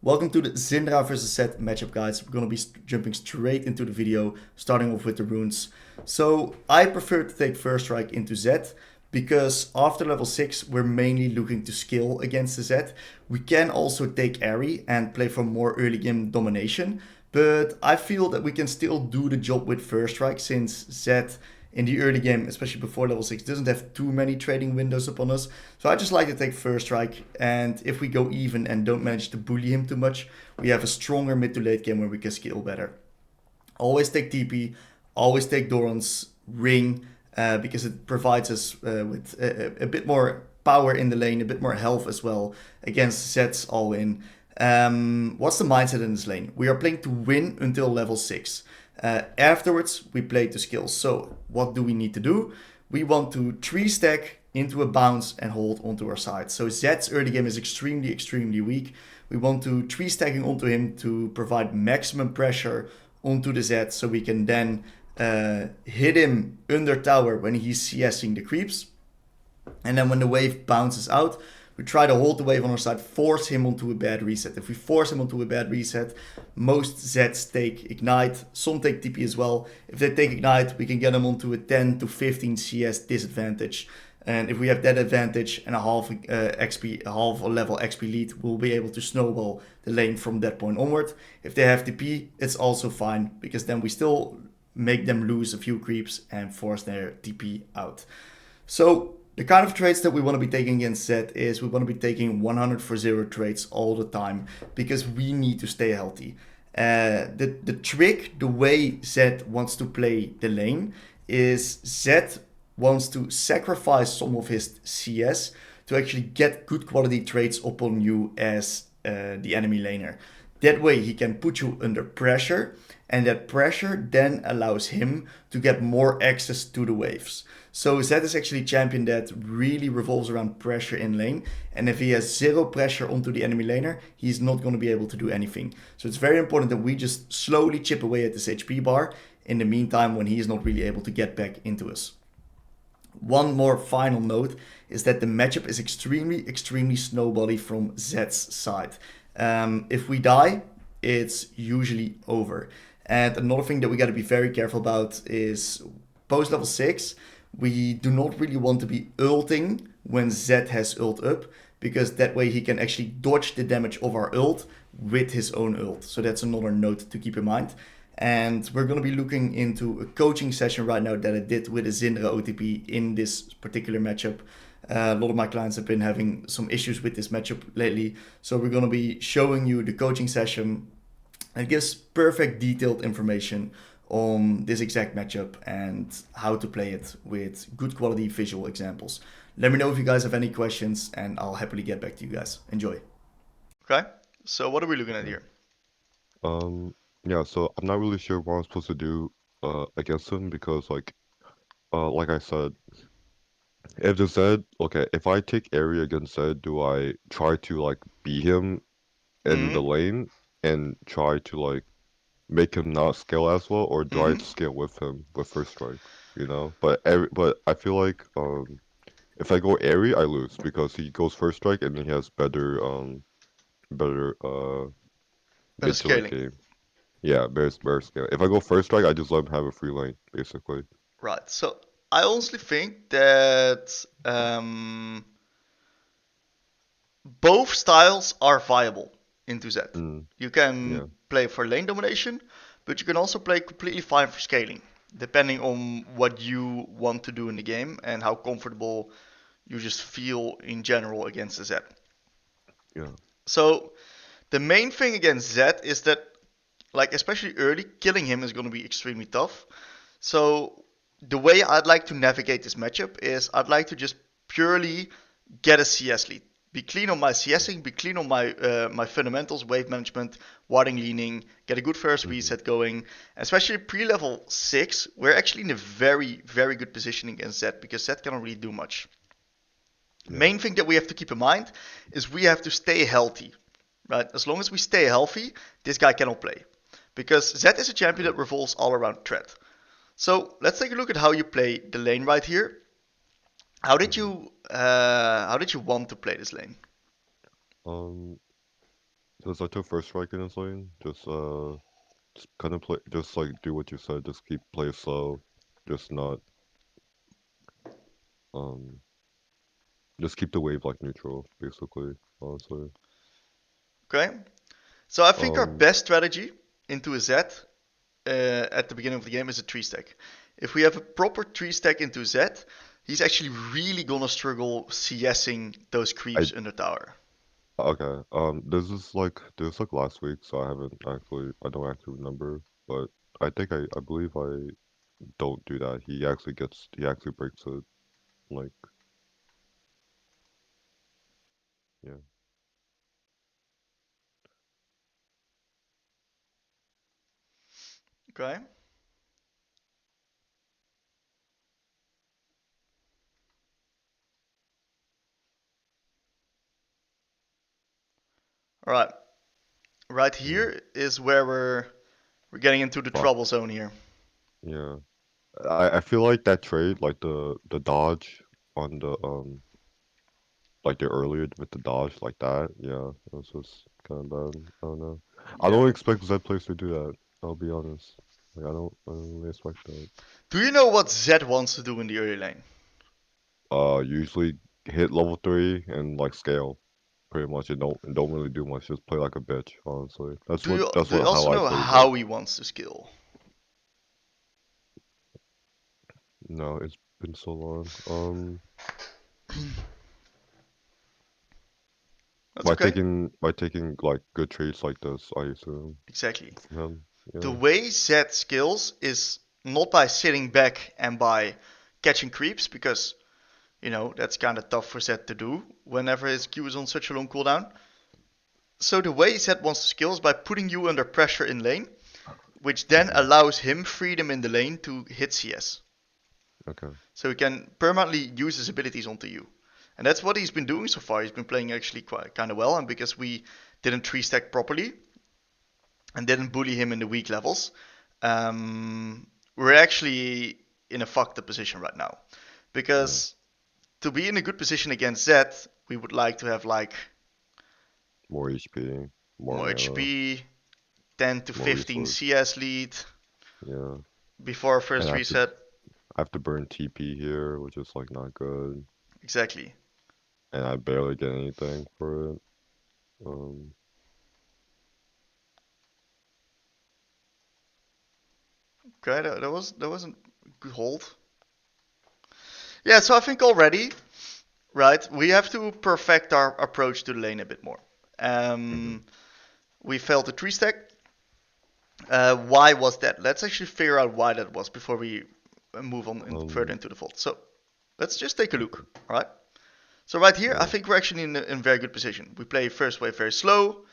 Welcome to the Syndra versus Zed matchup, guys. We're going to be jumping straight into the video, starting off with the runes. So I prefer to take First Strike into Zed, because after level 6 we're mainly looking to skill against the Zed. We can also take Airy and play for more early game domination, but I feel that we can still do the job with First Strike, since Zed in the early game, especially before level 6, doesn't have too many trading windows upon us. So I just like to take First Strike, and if we go even and don't manage to bully him too much, we have a stronger mid to late game where we can skill better. Always take TP, always take Doran's Ring, because it provides us with a bit more power in the lane, a bit more health as well against Zed's all-in. What's the mindset in this lane? We are playing to win until level 6. Afterwards, we play to skills. So what do we need to do? We want to 3-stack into a bounce and hold onto our side. So Zed's early game is extremely weak. We want to 3-stacking onto him to provide maximum pressure onto the Zed, so we can then hit him under tower when he's CSing the creeps. And then when the wave bounces out, we try to hold the wave on our side, force him onto a bad reset. If we force him onto a bad reset, most Zeds take Ignite, some take TP as well. If they take Ignite, we can get them onto a 10 to 15 CS disadvantage. And if we have that advantage and a half a level XP lead, we'll be able to snowball the lane from that point onward. If they have TP, it's also fine, because then we still make them lose a few creeps and force their TP out. So the kind of trades that we want to be taking against Zed is we want to be taking 100 for 0 trades all the time, because we need to stay healthy. The trick, the way Zed wants to play the lane, is Zed wants to sacrifice some of his CS to actually get good quality trades upon you as the enemy laner. That way he can put you under pressure, and that pressure then allows him to get more access to the waves. So Zed is actually a champion that really revolves around pressure in lane, and if he has zero pressure onto the enemy laner, he's not going to be able to do anything. So it's very important that we just slowly chip away at this HP bar in the meantime, when he is not really able to get back into us. One more final note is that the matchup is extremely snowbally from Zed's side. If we die, it's usually over. And another thing that we got to be very careful about is post level 6, we do not really want to be ulting when Zed has ult up, because that way he can actually dodge the damage of our ult with his own ult. So that's another note to keep in mind. And we're going to be looking into a coaching session right now that I did with a Syndra OTP in this particular matchup. A lot of my clients have been having some issues with this matchup lately. So we're going to be showing you the coaching session. It gives perfect detailed information on this exact matchup and how to play it with good quality visual examples. Let me know if you guys have any questions, and I'll happily get back to you guys. Enjoy. Okay, so what are we looking at Yeah. here? Um, yeah, so I'm not really sure what I'm supposed to do against him because like I said, if the Zed okay, if I take area against Zed, do I try to like beat him in the Mm-hmm. lane and try to like make him not scale as well, or do I Mm-hmm. scale with him with first strike, you know? But I feel like if I go airy, I lose because he goes first strike and he has better Better mid to late scaling. game. Yeah, bear scale. If I go first strike, I just let him have a free lane, basically. Right. So I honestly think that both styles are viable into Z. Mm, You can yeah, play for lane domination, but you can also play completely fine for scaling, depending on what you want to do in the game and how comfortable you just feel in general against the Z. yeah. So the main thing against Z is that, like, especially early, killing him is going to be extremely tough. So the way I'd like to navigate this matchup is I'd like to just purely get a CS lead. Be clean on my CSing, be clean on my fundamentals, wave management, warding leaning, get a good first Mm-hmm. reset going. Especially pre-level 6, we're actually in a very good position against Zed, because Zed cannot really do much. Yeah. Main thing that we have to keep in mind is we have to stay healthy, right? As long as we stay healthy, this guy cannot play, because Zed is a champion Yeah. that revolves all around threat. So let's take a look at how you play the lane right here. Mm-hmm. How did you want to play this lane? Um, Since I took first strike in this lane, just kind of play, just like do what you said. Just keep play slow, just not um, just keep the wave like neutral, basically. Honestly, Okay. So I think our um, best strategy into a Z at the beginning of the game is a 3 stack. If we have a proper 3 stack into Z, he's actually really gonna struggle CSing those I creeps under tower. okay. This is like last week, so I don't actually remember, but I believe I don't do that. He actually breaks it. Like, yeah. Okay. All right. Right Yeah. here is where we're getting into the Fuck. trouble zone here. Yeah. I feel like that trade, like the dodge on the like the earlier with the dodge like that, yeah, it was just kind of bad. I don't know. I Yeah. don't expect Zed players to do that. I'll be honest. Like I don't really expect that. Do you know what Zed wants to do in the early lane? Usually hit level 3 and like scale pretty much. And don't really do much. Just play like a bitch, honestly. That's Do you what how also I know play Zed. how he wants to skill? No, it's been so long. That's okay. By taking like good traits like this, I assume Exactly. from him. The Yeah. way Zed skills is not by sitting back and by catching creeps, because that's kind of tough for Zed to do whenever his Q is on such a long cooldown. So the way Zed wants to skill is by putting you under pressure in lane, which then Hmm. allows him freedom in the lane to hit CS. Okay. So he can permanently use his abilities onto you. And that's what he's been doing so far. He's been playing actually quite kind of well, and because we didn't 3 stack properly and didn't bully him in the weak levels, we're actually in a fucked up position right now. Yeah. Because to be in a good position against Zed, we would like to have like More HP, more more mana, HP, 10 to more 15 resource. CS lead Yeah. before And first reset. I have to burn TP here, which is like not good. Exactly. And I barely get anything for it. Um, Okay, that was a good hold. Yeah, so I think already, right, we have to perfect our approach to the lane a bit more. mhm. Um, we failed the 3 stack. Why was that? Let's actually figure out why that was before we move on further Um, into the vault. So let's just take a look. All right. So right here, I yeah, think we're actually in a very good position. We play first wave very slow.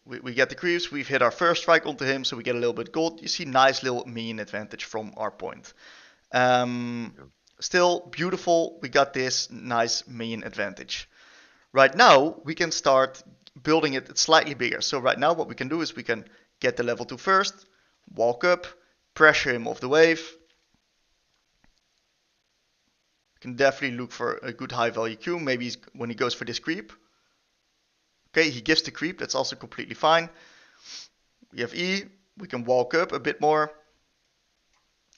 We get the creeps. We've hit our first strike onto him, so we get a little bit gold. You see, nice little minion advantage from our point. Um, yeah, Still beautiful. We got this nice minion advantage. Right now, we can start building it slightly bigger. So right now, what we can do is we can get the level 2 first, walk up, pressure him off the wave. Can definitely look for a good high value Q. Maybe when he goes for this creep. Okay, he gives the creep. That's also completely fine. We have E. We can walk up a bit more.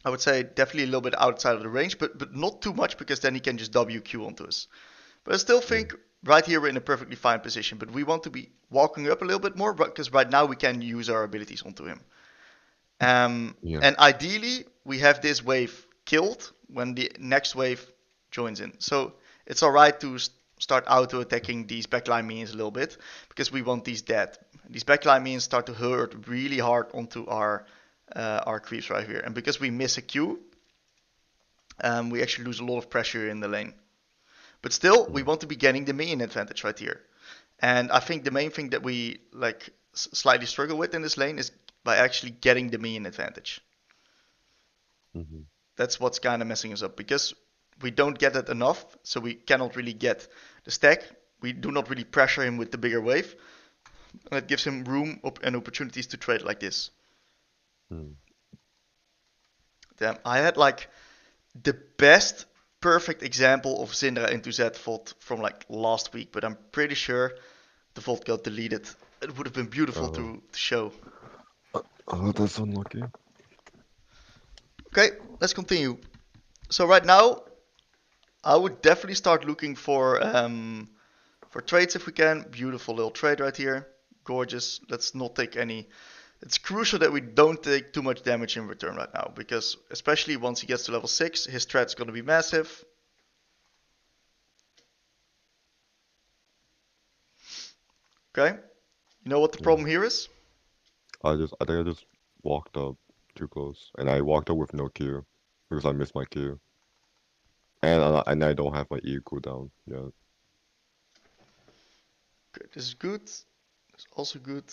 I would say definitely a little bit outside of the range, but not too much, because then he can just WQ onto us. But I still yeah, think right here we're in a perfectly fine position. But we want to be walking up a little bit more, because right now we can use our abilities onto him. yeah. And ideally, we have this wave killed when the next wave joins in. So it's alright to start auto attacking these backline minions a little bit, because we want these dead. These backline minions start to hurt really hard onto our creeps right here. And because we miss a Q, we actually lose a lot of pressure in the lane. But still, we Mm, want to be getting the minion advantage right here. And I think the main thing that we like slightly struggle with in this lane is by actually getting the minion advantage. mhm, That's what's kind of messing us up, because we don't get it enough, so we cannot really get the stack. We do not really pressure him with the bigger wave, and it gives him room and opportunities to trade like this. mm, Damn, I had like the best perfect example of Syndra into Z from like last week, but I'm pretty sure the vault got deleted. It would have been beautiful to show. Oh, that's unlucky. Okay, let's continue. So right now, I would definitely start looking for trades if we can. Beautiful little trade right here. Gorgeous. Let's not take any. It's crucial that we don't take too much damage in return right now, because especially once he gets to level 6, his threat's going to be massive. Okay? You know what the problem here is? I think I just walked up too close, and I walked up with no Q because I missed my Q, and I don't have my E cooldown yet. Okay, this is good. This is also good.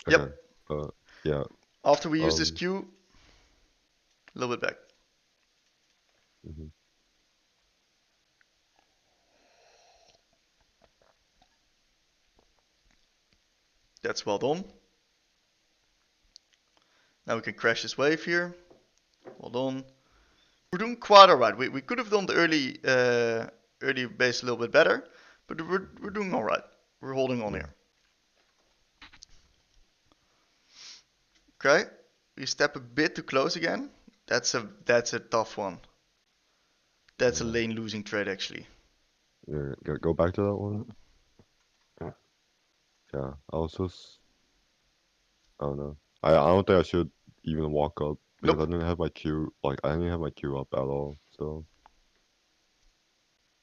Okay. Yep. Yeah. After we use this Um. Q, a little bit back. Mhm. That's well done. Now we can crash this wave here. Well done. We're doing quite alright. We could have done the early base a little bit better, but we're doing alright. We're holding on Yeah. here. Okay, we step a bit too close again. That's a tough one. That's a Yeah. lane losing trade actually. Yeah. Go back to that one. Yeah. I was just. I don't know. I don't think I should even walk up because I Nope. didn't have my Q. Like I didn't have my Q up at all. So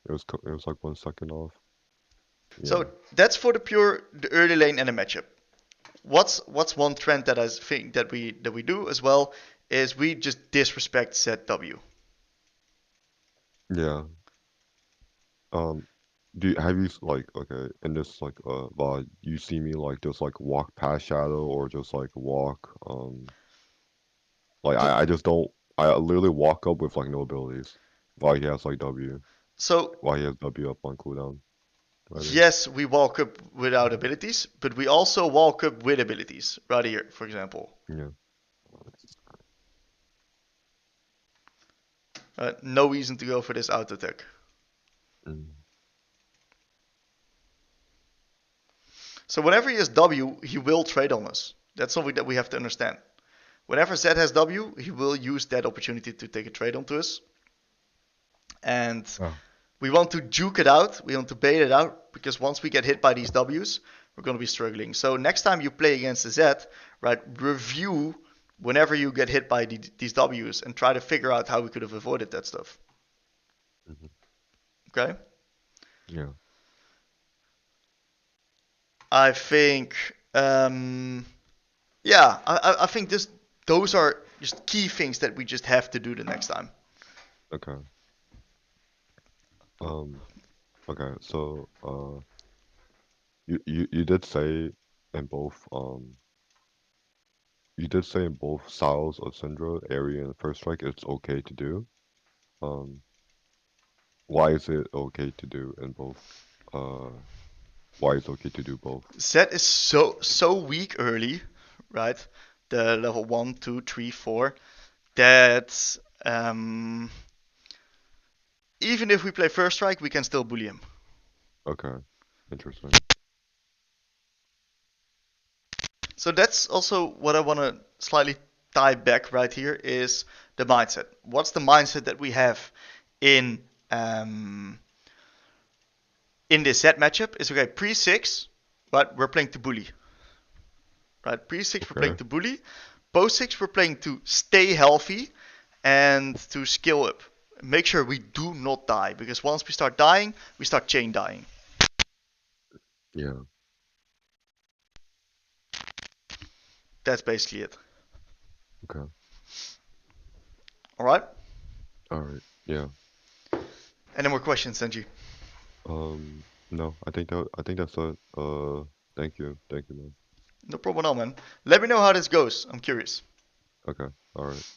it was like 1 second off. Yeah. So that's for the early lane and the matchup. What's one trend that I think that we do as well is we just disrespect ZW. Yeah. Um. Have you like okay in this like VOD you see me like just like walk past Shadow or just like walk like So I just don't I literally walk up with like no abilities while he has like W so while he has W up on cooldown rather. yes, we walk up without abilities, but we also walk up with abilities. Right here, for example. Yeah. No reason to go for this auto attack. Mm. So whenever he has W, he will trade on us. That's something that we have to understand. Whenever Z has W, he will use that opportunity to take a trade onto us. And Oh. we want to juke it out. We want to bait it out because once we get hit by these Ws, we're going to be struggling. So next time you play against the Z, right, review whenever you get hit by these Ws and try to figure out how we could have avoided that stuff. Hmm. Okay? Yeah. I think, yeah, I think those are just key things that we just have to do the next time. Okay. Um. Okay. So you did say in both you did say in both styles of Syndra, area and first strike, it's okay to do. Um. Why is it okay to do in both? Uh. Why is it okay to do both? Zed is so weak early, right? The level 1, 2, 3, 4, that even if we play first strike, we can still bully him. Okay. Interesting. So that's also what I want to slightly tie back right here is the mindset. What's the mindset that we have in um, in this set matchup? Is okay pre-6, right? We're playing to bully, right? Pre-6 we're playing Okay. to bully. Post-6 we're playing to stay healthy and to skill up. Make sure we do not die because once we start dying, we start chain dying. Yeah. That's basically it. Okay. All right. All right. Yeah. Any more questions, Senji? No, I think that's it. Thank you. Thank you, man. No problem at all, man. Let me know how this goes. I'm curious. Okay. All right.